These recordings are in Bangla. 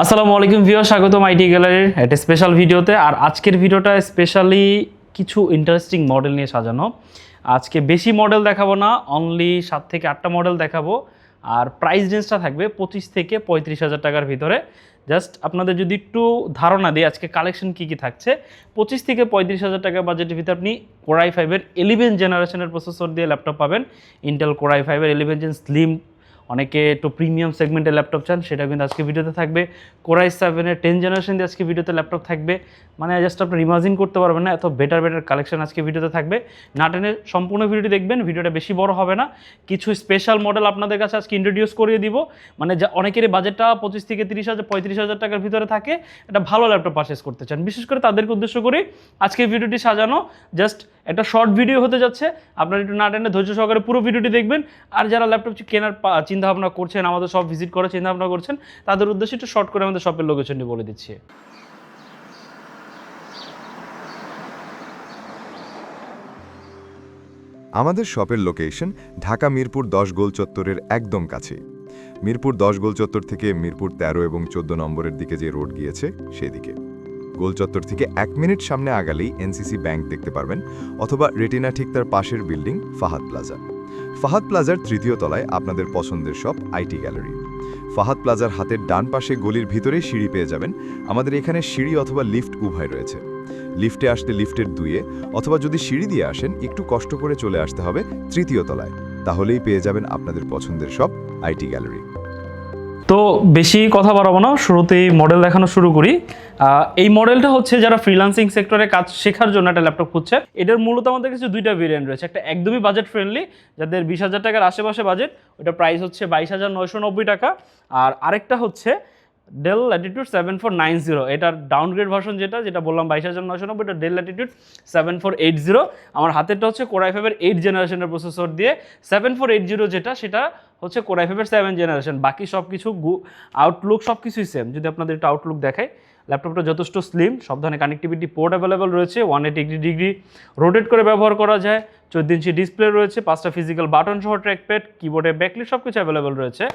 আসসালামু আলাইকুম ভিউয়ার, স্বাগতম আইটি গ্যালারির একটা স্পেশাল ভিডিওতে। আর আজকের ভিডিওটা স্পেশালি কিছু ইন্টারেস্টিং মডেল নিয়ে সাজানো। আজকে বেশি মডেল দেখাবো না, অনলি 7 থেকে 8টা মডেল দেখাবো। আর প্রাইস রেঞ্জটা থাকবে 25 থেকে 35,000 টাকার ভিতরে। জাস্ট আপনাদের যদি একটু ধারণা দিই আজকে কালেকশন কী কী থাকছে। 25 থেকে 35,000 টাকা বাজেটের ভিতরে আপনি Core i5-এর 11 জেনারেশনের প্রসেসর দিয়ে ল্যাপটপ পাবেন। ইন্টেল Core i5-এর 11 জেন স্লিম, অনেকে একটু প্রিমিয়াম সেগমেন্টের ল্যাপটপ চান, সেটা কিন্তু আজকে ভিডিওতে থাকবে। Core i7-এর 10 জেনারেশন দিয়ে আজকে ভিডিওতে ল্যাপটপ থাকবে। মানে জাস্ট আপনার ইমাজিন করতে পারবেন না, এত বেটার কালেকশন আজকে ভিডিওতে থাকবে। না টেনে সম্পূর্ণ ভিডিওটি দেখবেন, ভিডিওটা বেশি বড় হবে না। কিছু স্পেশাল মডেল আপনাদের কাছে আজকে ইন্ট্রোডিউস করিয়ে দিব। মানে যা অনেকেরই বাজেটটা 25 থেকে 35,000 টাকার ভিতরে থাকে, একটা ভালো ল্যাপটপ পারচেস করতে চান, বিশেষ করে তাদেরকে উদ্দেশ্য করি আজকে ভিডিওটি সাজানো। জাস্ট একটা শর্ট ভিডিও হতে যাচ্ছে, আপনারা একটু না টেনে ধৈর্য সহকারে পুরো ভিডিওটি দেখবেন। আর যারা ল্যাপটপ কেনার চিন্তাভাবনা করছেন, আমাদের শপ ভিজিট করার চিন্তাভাবনা করছেন, তাদের উদ্দেশ্যে একটু শর্ট করে আমাদের শপের লোকেশনটি বলে দিচ্ছি। আমাদের শপের লোকেশন ঢাকা মিরপুর 10 গোল চত্বরের একদম কাছে। মিরপুর 10 গোল চত্বর থেকে মিরপুর 13 এবং 14 নম্বরের দিকে যে রোড গিয়েছে সেদিকে। গোল চত্বর থেকে 1 মিনিট সামনে আগালেই এনসিসি ব্যাংক দেখতে পারবেন, অথবা রেটিনা ঠিক তার পাশের বিল্ডিং ফাহাদ প্লাজা। ফাহাদ প্লাজার 3য় তলায় আপনাদের পছন্দের শপ আইটি গ্যালারি। ফাহাদ প্লাজার হাতের ডান পাশে গলির ভিতরে সিঁড়ি পেয়ে যাবেন। আমাদের এখানে সিঁড়ি অথবা লিফট উভয় রয়েছে। লিফটে আসলে লিফটের 2-এ, অথবা যদি সিঁড়ি দিয়ে আসেন একটু কষ্ট করে চলে আসতে হবে 3য় তলায়, তাহলেই পেয়ে যাবেন আপনাদের পছন্দের শপ আইটি গ্যালারি। তো বেশি কথা বাড়াবো না, শুরুতেই মডেল দেখানো শুরু করি। এই মডেলটা হচ্ছে যারা ফ্রিল্যান্সিং সেক্টরে কাজ শেখার জন্য একটা ল্যাপটপ খুঁজছে। এটার মূলত আমাদের কাছে দুইটা ভেরিয়েন্ট রয়েছে। একটা একদমই বাজেট ফ্রেন্ডলি, যাদের 20,000 টাকার আশেপাশে বাজেট, ওটা প্রাইস হচ্ছে 22,990 টাকা। আর আরেকটা হচ্ছে ডেল ল্যাটিটিউড 7490, এটার ডাউনগ্রেড ভার্সন যেটা বললাম 22,990, এটা ডেল ল্যাটিটিউড 7480। আমার হাতেরটা হচ্ছে Core i5-এর 8 জেনারেশনের প্রসেসর দিয়ে। 7480 সেটা হচ্ছে Core i5-এর 7 জেনারেশন। বাকি সব কিছু আউটলুক সব কিছুই সেম। যদি আপনাদের একটা আউটলুক দেখাই, ল্যাপটপটা যথেষ্ট স্লিম, সব ধরনের কানেক্টিভিটি পোর্ট অ্যাভেলেবল রয়েছে, 180 ডিগ্রি রোটেট করে ব্যবহার করা যায়, 14 ইঞ্চি ডিসপ্লে রয়েছে, 5টা ফিজিক্যাল বাটন সহ ট্র্যাকপ্যাড, কিবোর্ডে ব্যাকলিট সব কিছু অ্যাভেলেবল রয়েছে।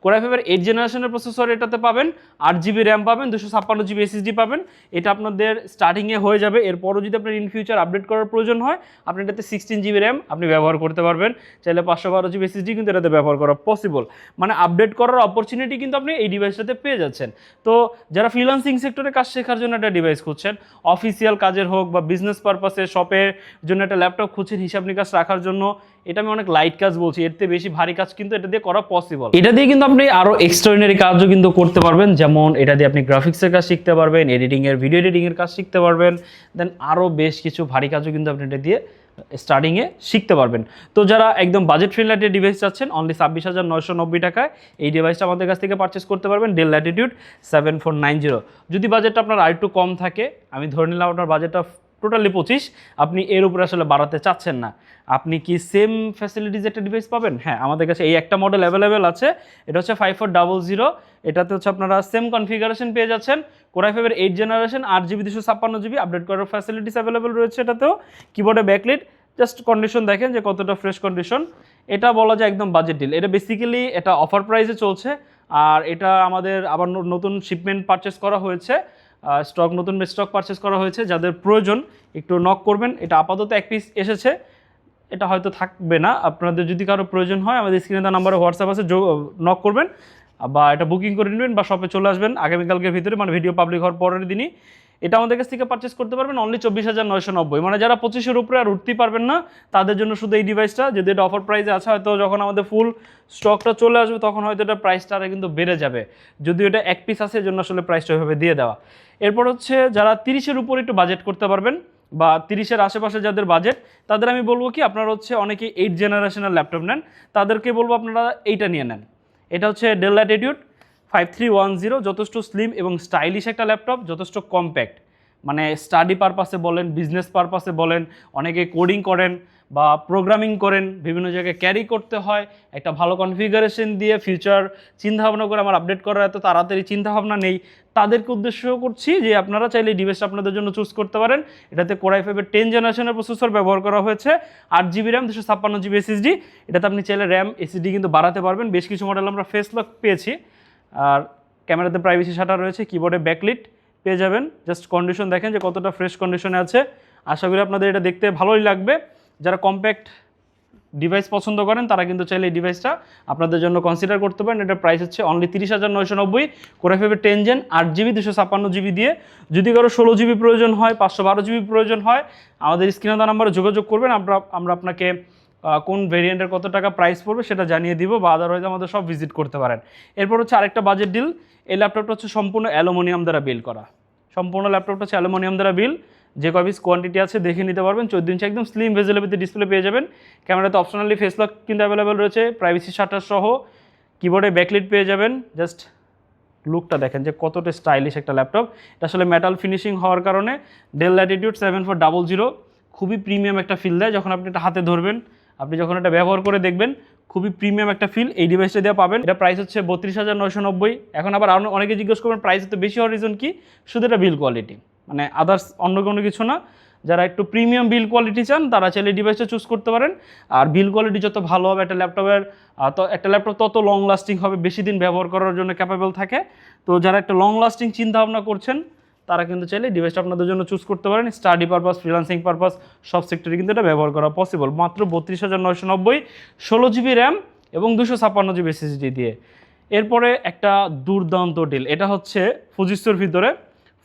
Core i5-এর 8 জেনারেশনের প্রসেসর এটাতে পাবেন, 8GB র্যাম পাবেন, 256GB SSD পাবেন। এটা আপনাদের স্টার্টিংয়ে হয়ে যাবে। এরপরও যদি আপনার ইন ফিউচার আপডেট করার প্রয়োজন হয়, আপনি এটাতে 16GB র্যাম আপনি ব্যবহার করতে পারবেন। চাইলে 512GB SSD কিন্তু এটাতে ব্যবহার করা পসিবল। মানে আপডেট করার অপরচুনিটি কিন্তু আপনি এই ডিভাইসটাতে পেয়ে যাচ্ছেন। তো যারা ফ্রিল্যান্সিং সেক্টরে কাজ শেখার জন্য একটা ডিভাইস খুঁজছেন, অফিসিয়াল কাজের হোক বা বিজনেস পারপাসে শপের জন্য একটা ল্যাপটপ খুঁজছেন হিসাব নিকাশ রাখার জন্য, এটা আমি অনেক লাইট কাজ বলছি, এর থেকে বেশি ভারী কাজ কিন্তু এটা দিয়ে করা পসিবল। এটা দিয়ে কিন্তু আপনি আরো এক্সট্রাঅর্ডিনারি কাজও কিন্তু করতে পারবেন, যেমন এটা দিয়ে আপনি গ্রাফিক্সের কাজ শিখতে পারবেন, ভিডিও এডিটিংয়ের কাজ শিখতে পারবেন, দেন আরও বেশ কিছু ভারী কাজও কিন্তু আপনি এটা দিয়ে স্টার্টিংয়ে শিখতে পারবেন। তো যারা একদম বাজেট ফ্রেন্ডলি ডিভাইস চাচ্ছেন, অনলি 26,990 টাকায় এই ডিভাইসটা আমাদের কাছ থেকে পারচেস করতে পারবেন, ডেল ল্যাটিটিউড 7490। যদি বাজেটটা আপনার আরেকটু কম থাকে, আমি ধরে নিলাম আপনার বাজেটটা টোটালি 25, আপনি এর উপরে আসলে বাড়াতে চাচ্ছেন না, আপনি কি সেম ফ্যাসিলিটিজ একটা ডিভাইস পাবেন? হ্যাঁ, আমাদের কাছে এই একটা মডেল অ্যাভেলেবেল আছে, এটা হচ্ছে 5400। এটাতে হচ্ছে আপনারা সেম কনফিগারেশন পেয়ে যাচ্ছেন, Core i5-এর 8 generation, 8GB 256GB update করার ফ্যাসিলিটিস অ্যাভেলেবেল রয়েছে এটাতেও। কিবোর্ডে ব্যাকলিট, জাস্ট কন্ডিশন দেখেন যে কতটা ফ্রেশ কন্ডিশন। এটা বলা যায় একদম বাজেট ডিল। এটা বেসিক্যালি এটা অফার প্রাইসে চলছে, আর এটা আমাদের আবার নতুন শিপমেন্ট পারচেস করা হয়েছে, নতুন স্টক পারচেস করা হয়েছে। যাদের প্রয়োজন একটু নক করবেন। এটা আপাতত 1 পিস এসেছে, এটা হয়তো থাকবে না। আপনাদের যদি কারো প্রয়োজন হয়, আমাদের স্ক্রিনে দেওয়া নাম্বারে হোয়াটসঅ্যাপ আছে, নক করবেন বা এটা বুকিং করে নেবেন বা শপে চলে আসবেন আগামীকালকের ভিতরে, মানে ভিডিও পাবলিক হওয়ার পরের দিনই এটা আমাদের কাছ থেকে পারচেস করতে পারবেন অনলি 24,990। মানে যারা 25-এর উপরে আর উঠতেই পারবেন না, তাদের জন্য শুধু এই ডিভাইসটা। যদি এটা অফার প্রাইসে আছে, হয়তো যখন আমাদের ফুল স্টকটা চলে আসবে তখন হয়তো এটা প্রাইসটা আরে কিন্তু বেড়ে যাবে। যদিও এটা 1 পিস আছে, এর জন্য আসলে প্রাইসটা ওইভাবে দিয়ে দেওয়া। এরপর হচ্ছে যারা 30-এর উপরে একটু বাজেট করতে পারবেন বা 30-এর আশেপাশে যাদের বাজেট, তাদের আমি বলবো কি, আপনারা হচ্ছে অনেকে 8 জেনারেশনের ল্যাপটপ নেন, তাদেরকে বলবো আপনারা এইটা নিয়ে নেন। এটা হচ্ছে ডেল ল্যাটিটিউড 5310, যথেষ্ট স্লিম এবং স্টাইলিশ একটা ল্যাপটপ, যথেষ্ট কম্প্যাক্ট। মানে স্টাডি পারপাসে বলেন, বিজনেস পারপাসে বলেন, অনেকে কোডিং করেন বা প্রোগ্রামিং করেন, বিভিন্ন জায়গায় ক্যারি করতে হয়, একটা ভালো কনফিগারেশন দিয়ে ফিউচার চিন্তাভাবনা করে আমার আপডেট করার এত তাড়াতাড়ি চিন্তাভাবনা নেই, তাদেরকে উদ্দেশ্য করছি যে আপনারা চাইলে ডিভাইসটা আপনাদের জন্য চুজ করতে পারেন। এটাতে Core i5-এর 10 জেনারেশনের প্রসেসর ব্যবহার করা হয়েছে, 8GB র্যাম, 256GB SSD। এটাতে আপনি চাইলে র্যাম SSD কিন্তু বাড়াতে পারবেন। বেশ কিছু মডেল আমরা ফেস লক পেয়েছি। আর ক্যামেরাতে প্রাইভেসি শাটার রয়েছে, কিবোর্ডে ব্যাকলিট পেয়ে যাবেন। জাস্ট কন্ডিশন দেখেন যে কতটা ফ্রেশ কন্ডিশনে আছে। আশা করি আপনাদের এটা দেখতে ভালোই লাগবে। যারা কম্প্যাক্ট ডিভাইস পছন্দ করেন তারা কিন্তু চাইলে এই ডিভাইসটা আপনাদের জন্য কনসিডার করতে পারেন। এটার প্রাইস হচ্ছে only 30,990, core i5 10 gen 8GB 256GB দিয়ে। যদি কারো 16GB প্রয়োজন হয়, 512GB প্রয়োজন হয়, আমাদের স্ক্রিনে দেওয়া নাম্বারে যোগাযোগ করবেন। আমরা আপনাকে কোন ভেরিয়েন্টের কত টাকা প্রাইস পড়বে সেটা জানিয়ে দিব, বা আদারওয়াইজ আমাদের সব ভিজিট করতে পারেন। এরপর হচ্ছে আরেকটা বাজেট ডিল। এই ল্যাপটপটা হচ্ছে সম্পূর্ণ অ্যালুমিনিয়াম দ্বারা বিল্ড করা। সম্পূর্ণ ল্যাপটপটা হচ্ছে অ্যালুমিনিয়াম দ্বারা বিল্ড। যে কয় পিস কোয়ান্টিটি আছে দেখে নিতে পারবেন। 14 ইঞ্চি একদম স্লিম ভেজেলের ডিসপ্লে পেয়ে যাবেন। ক্যামেরাতে অপশনালি ফেস লক কিন্তু অ্যাভেলেবেল রয়েছে, প্রাইভেসি শাটার সহ। কিবোর্ডে ব্যাকলিট পেয়ে যাবেন। জাস্ট লুকটা দেখেন যে কতটা স্টাইলিশ একটা ল্যাপটপ। এটা আসলে মেটাল ফিনিশিং হওয়ার কারণে ডেল ল্যাটিটিউড 7400 খুবই প্রিমিয়াম একটা ফিল দেয় যখন আপনি এটা হাতে ধরবেন। আপনি যখন এটা ব্যবহার করে দেখবেন, খুবই প্রিমিয়াম একটা ফিল এই ডিভাইসটা দিয়ে পাবেন। এটা প্রাইস হচ্ছে 32,990। এখন আবার অনেকে জিজ্ঞেস করবেন প্রাইস এত বেশি হওয়ার রিজন কি? শুধু এটা বিল কোয়ালিটি, মানে আদার্স অন্য কোনো কিছু না। যারা একটু প্রিমিয়াম বিল কোয়ালিটি চান তারা চাইলে ডিভাইসটা চুজ করতে পারেন। আর বিল কোয়ালিটি যত ভালো হবে একটা ল্যাপটপ তত লং লাস্টিং হবে, বেশি দিন ব্যবহার করার জন্য ক্যাপাবল থাকে। তো যারা একটা লং লাস্টিং চিন্তা ভাবনা করছেন তারা কিন্তু চাইলে ডিভাইসটা আপনাদের জন্য চুজ করতে পারেন। স্টাডি পারপাস, ফ্রিল্যান্সিং পারপাস সব সেক্টরে কিন্তু এটা ব্যবহার করা পসিবল। মাত্র 32,990, 16GB র্যাম এবং 256GB SSD দিয়ে। এরপরে একটা দুর্দান্ত ডিল, এটা হচ্ছে ফুজিসুর ভিতরে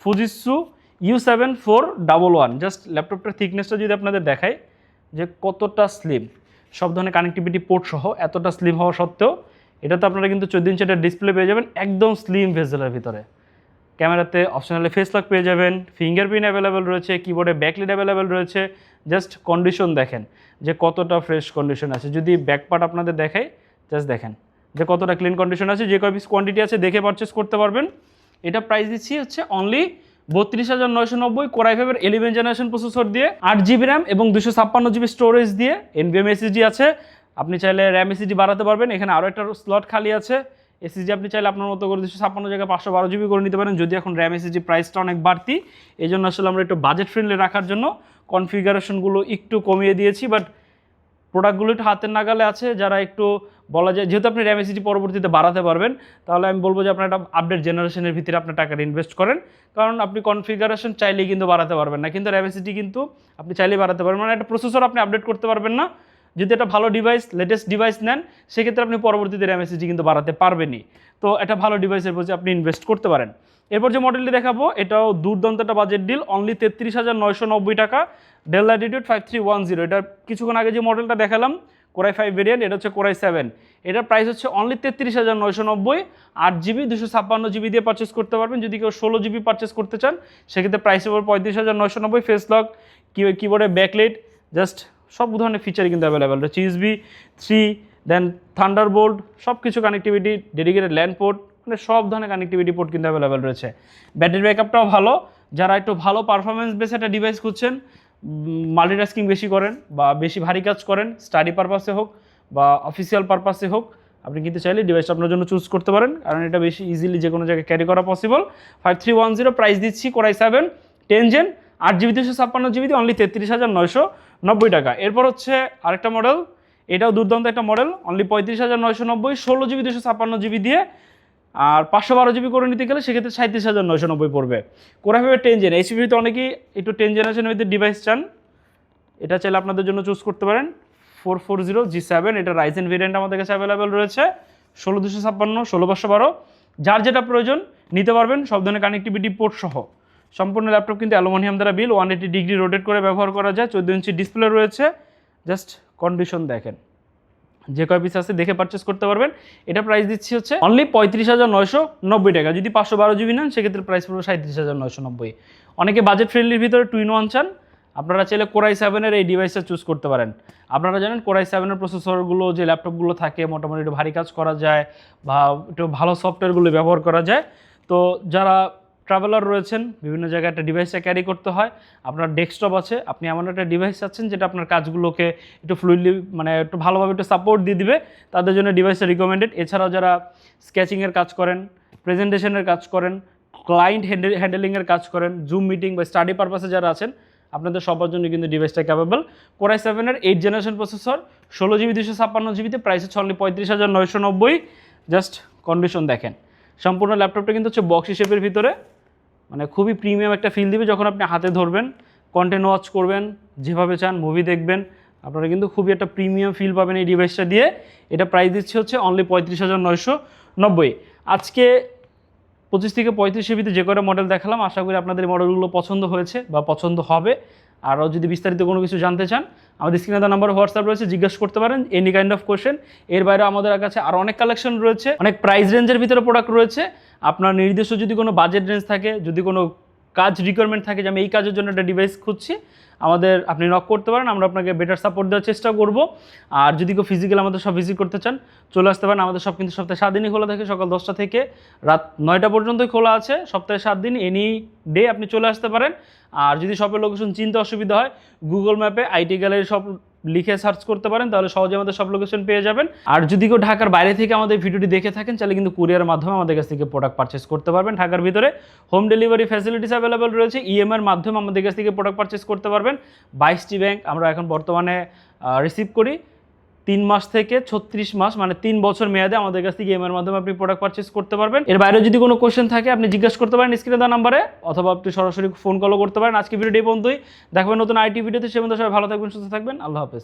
ফুজিসু U7411। জাস্ট ল্যাপটপটার থিকনেসটা যদি আপনাদের দেখায় যে কতটা স্লিম, সব ধরনের কানেক্টিভিটি পোর্ট সহ এতটা স্লিম হওয়া সত্ত্বেও এটাতে আপনারা কিন্তু 14 ইঞ্চি একটা ডিসপ্লে পেয়ে যাবেন একদম স্লিম ভেজেলের ভিতরে। ক্যামেরাতে অপশনালি ফেস লক পেয়ে যাবেন, ফিঙ্গারপ্রিন্ট অ্যাভেলেবেল রয়েছে, কিবোর্ডে ব্যাকলিট অ্যাভেলেবেল রয়েছে। জাস্ট কন্ডিশন দেখেন যে কতটা ফ্রেশ কন্ডিশন আছে। যদি ব্যাক পার্ট আপনাদের দেখাই, জাস্ট দেখেন যে কতটা ক্লিন কন্ডিশন আছে। যে কয় পিস কোয়ান্টিটি আছে দেখে পারচেস করতে পারবেন। এটা প্রাইস দিচ্ছি হচ্ছে only 32,990, core i5 11 generation processor দিয়ে, 8GB র্যাম এবং 256GB স্টোরেজ দিয়ে। NVMe SSD আছে, আপনি চাইলে র্যাম SSD বাড়াতে পারবেন। এখানে আরও একটা স্লট খালি আছে। SSD আপনি চাইলে আপনার মতো করে 256 জায়গায় 512GB করে নিতে পারেন। যদি এখন র্যাম SSD প্রাইসটা অনেক বাড়তি, এই জন্য আসলে আমরা একটু বাজেট ফ্রেন্ডলি রাখার জন্য কনফিগারেশনগুলো একটু কমিয়ে দিয়েছি। বাট প্রোডাক্টগুলো একটু হাতের নাগালে আছে। যারা একটু বলা যায় যেহেতু আপনি র্যাম SSD পরবর্তীতে বাড়াতে পারবেন, তাহলে আমি বলবো যে আপনার একটা আপডেট জেনারেশনের ভিতরে আপনার টাকাটা ইনভেস্ট করেন। কারণ আপনি কনফিগারেশন চাইলেই কিন্তু বাড়াতে পারবেন না, কিন্তু র্যাম SSD কিন্তু আপনি চাইলেই বাড়াতে পারবেন। মানে একটা প্রসেসর আপনি আপডেট করতে পারবেন না। যদি একটা ভালো ডিভাইস, লেটেস্ট ডিভাইস নেন, সেক্ষেত্রে আপনি পরবর্তীতে র্যাম SSD কিন্তু বাড়াতে পারবেনই। তো একটা ভালো ডিভাইসের প্রতি আপনি ইনভেস্ট করতে পারেন। এরপর যে মডেলটি দেখাবো এটাও দুর্দান্ত একটা বাজেট ডিল, অনলি 33,990 টাকা, ডেল ল্যাটিটিউড 5310। এটার কিছুক্ষণ আগে যে মডেলটা দেখালাম কোর i5 ভেরিয়েন্ট, এটা হচ্ছে কোর i7। এটার প্রাইস হচ্ছে অনলি 33,990, 8GB 256GB দিয়ে পারচেস করতে পারবেন। যদি কেউ 16GB পারচেস করতে চান সেক্ষেত্রে প্রাইস হবে 35,990। ফেস লক, কিবোর্ডে ব্যাকলাইট, জাস্ট সব ধরনের ফিচারই কিন্তু অ্যাভেলেবেল রয়েছে। USB 3, দেন থান্ডারবোল্ট, সব কিছু কানেক্টিভিটি, ডেডিকেটেড ল্যান্ড পোর্ট, মানে সব ধরনের কানেক্টিভিটি পোর্ট কিন্তু অ্যাভেলেবেল রয়েছে। ব্যাটারি ব্যাকআপটাও ভালো। যারা একটু ভালো পারফরমেন্স বেস একটা ডিভাইস খুঁজছেন, মাল্টিটাস্কিং বেশি করেন বা বেশি ভারী কাজ করেন, স্টাডি পারপাসে হোক বা অফিসিয়াল পারপাসে হোক, আপনি কিন্তু চাইলে ডিভাইসটা আপনার জন্য চুজ করতে পারেন। কারণ এটা বেশি ইজিলি যে কোনো জায়গায় ক্যারি করা পসিবল। 5310 প্রাইস দিচ্ছি, core i7 10 gen 8GB 256GB দিয়ে অনলি 33,990 টাকা। এরপর হচ্ছে আরেকটা মডেল, এটাও দুর্দান্ত একটা মডেল, অনলি 35,990, 16GB 256GB দিয়ে। আর 512GB করে নিতে গেলে সেক্ষেত্রে 37,990 পড়বে। কোর i5 10 জেন, এইচপিতে অনেকেই একটু 10 জেনারেশনের ভিতরে ডিভাইস চান, এটা চাইলে আপনাদের জন্য চুজ করতে পারেন। 440G7, এটা রাইজেন ভেরিয়েন্ট আমাদের কাছে অ্যাভেলেবেল রয়েছে, 16256, 16512, যার যেটা প্রয়োজন নিতে পারবেন, সব ধরনের কানেক্টিভিটি পোর্ট সহ। সম্পূর্ণ ল্যাপটপ কিন্তু অ্যালুমিনিয়াম দ্বারা বিল, 180 ডিগ্রি রোটেট করে ব্যবহার করা যায়, 14 ইঞ্চি ডিসপ্লে রয়েছে। জাস্ট কন্ডিশন দেখেন, যে কয় পিস আছে দেখে পারচেস করতে পারবেন। এটা প্রাইস দিচ্ছি হচ্ছে অনলি 35,990 টাকা। যদি 512GB নেন সেক্ষেত্রে প্রাইস পড়বে 37,990। অনেকে বাজেট ফ্রেন্ডলির ভিতরে 2-in-1 চান, আপনারা চাইলে কোর i7 এই ডিভাইসটা চুজ করতে পারেন। আপনারা জানেন কোর i7 প্রসেসরগুলো যে ল্যাপটপগুলো থাকে মোটামুটি একটু ভারী কাজ করা যায় বা একটু ভালো সফটওয়্যারগুলো ব্যবহার করা যায়। তো যারা ট্রাভেলার রয়েছেন, বিভিন্ন জায়গায় একটা ডিভাইসটা ক্যারি করতে হয়, আপনার ডেস্কটপ আছে, আপনি এমন একটা ডিভাইস চাচ্ছেন যেটা আপনার কাজগুলোকে একটু ফ্লুইডলি, মানে একটু ভালোভাবে একটু সাপোর্ট দিয়ে দিবে, তাদের জন্য ডিভাইসটা রিকমেন্ডেড। এছাড়াও যারা স্কেচিংয়ের কাজ করেন, প্রেজেন্টেশনের কাজ করেন, ক্লায়েন্ট হ্যান্ডেলিংয়ের কাজ করেন, জুম মিটিং বা স্টাডি পারপাসে যারা আছেন, আপনাদের সবার জন্য কিন্তু ডিভাইসটা capable. Core i7 8 generation processor, 16GB 256GB, price হচ্ছে অনলি 35,990। জাস্ট কন্ডিশন দেখেন, সম্পূর্ণ ল্যাপটপটা কিন্তু হচ্ছে বক্স শেপের ভিতরে, মানে খুবই প্রিমিয়াম একটা ফিল দিবে যখন আপনি হাতে ধরবেন, কন্টেন্ট ওয়াচ করবেন, যেভাবে চান মুভি দেখবেন, আপনারা কিন্তু খুবই একটা প্রিমিয়াম ফিল পাবেন এই ডিভাইসটা দিয়ে। এটা প্রাইস দিচ্ছে হচ্ছে অনলি 35,990। আজকে 25 থেকে 35-এর ভিতরে যে কটা মডেল দেখালাম, আশা করি আপনাদের এই মডেলগুলো পছন্দ হয়েছে বা পছন্দ হবে। আরও যদি বিস্তারিত কোনো কিছু জানতে চান, আমাদের স্ক্রিনে দেওয়া নাম্বার হোয়াটসঅ্যাপ রয়েছে, জিজ্ঞাসা করতে পারেন এনি কাইন্ড অফ কোয়েশ্চেন। এর বাইরে আমাদের কাছে আরও অনেক কালেকশন রয়েছে, অনেক প্রাইস রেঞ্জের ভিতরে প্রোডাক্ট রয়েছে। আপনার নির্দিষ্ট যদি কোনো বাজেট রেঞ্জ থাকে, যদি কোনো কাজ রিকোয়ারমেন্ট থাকে যে আমি এই কাজের জন্য একটা ডিভাইস খুঁজছি, আপনি নক করতে পারেন, আমরা আপনাকে বেটার সাপোর্ট দেওয়ার চেষ্টা করব। আর যদি কেউ ফিজিক্যাল আমাদের সব ভিজিট করতে চান, চলে আসতে পারেন। আমাদের সব কিন্তু সপ্তাহে 7 দিনই খোলা থাকে, সকাল 10টা থেকে রাত 9টা পর্যন্তই খোলা আছে, সপ্তাহে 7 দিন, এনি ডে আপনি চলে আসতে পারেন। আর যদি শপের লোকেশন চিনতে অসুবিধা হয়, গুগল ম্যাপে আইটি গ্যালারি শপ লিখে সার্চ করতে পারেন, তাহলে সহজে আমাদের সব লোকেশন পেয়ে যাবেন। আর যদি কেউ ঢাকার বাইরে থেকে আমাদের ভিডিওটি দেখে থাকেন, তাহলে কিন্তু কুরিয়ারের মাধ্যমে আমাদের কাছ থেকে প্রোডাক্ট পারচেস করতে পারবেন। ঢাকার ভিতরে হোম ডেলিভারি ফ্যাসিলিটিস অ্যাভেলেবল রয়েছে, ইএমআইয়ের মাধ্যমে আমাদের কাছ থেকে প্রোডাক্ট পারচেস করতে পারবেন। 22টি ব্যাংক আমরা এখন বর্তমানে রিসিভ করি। 3 মাস থেকে 36 মাস, মানে 3 বছর মেয়াদে আমাদের কাছ থেকে ইএমআইয়ের মাধ্যমে আপনি প্রোডাক্ট পারচেস করতে পারবেন। এর বাইরে যদি কোনো কোয়েশ্চেন থাকে আপনি জিজ্ঞাসা করতে পারেন স্ক্রিনে দেওয়া নাম্বারে, অথবা আপনি সরাসরি ফোন কলও করতে পারেন। আজকে ভিডিওটি এই পর্যন্তই, দেখাবেন নতুন আইটি ভিডিওতে। সে পর্যন্ত সবাই ভালো থাকবেন, সুস্থ থাকবেন, আল্লাহ হাফেজ।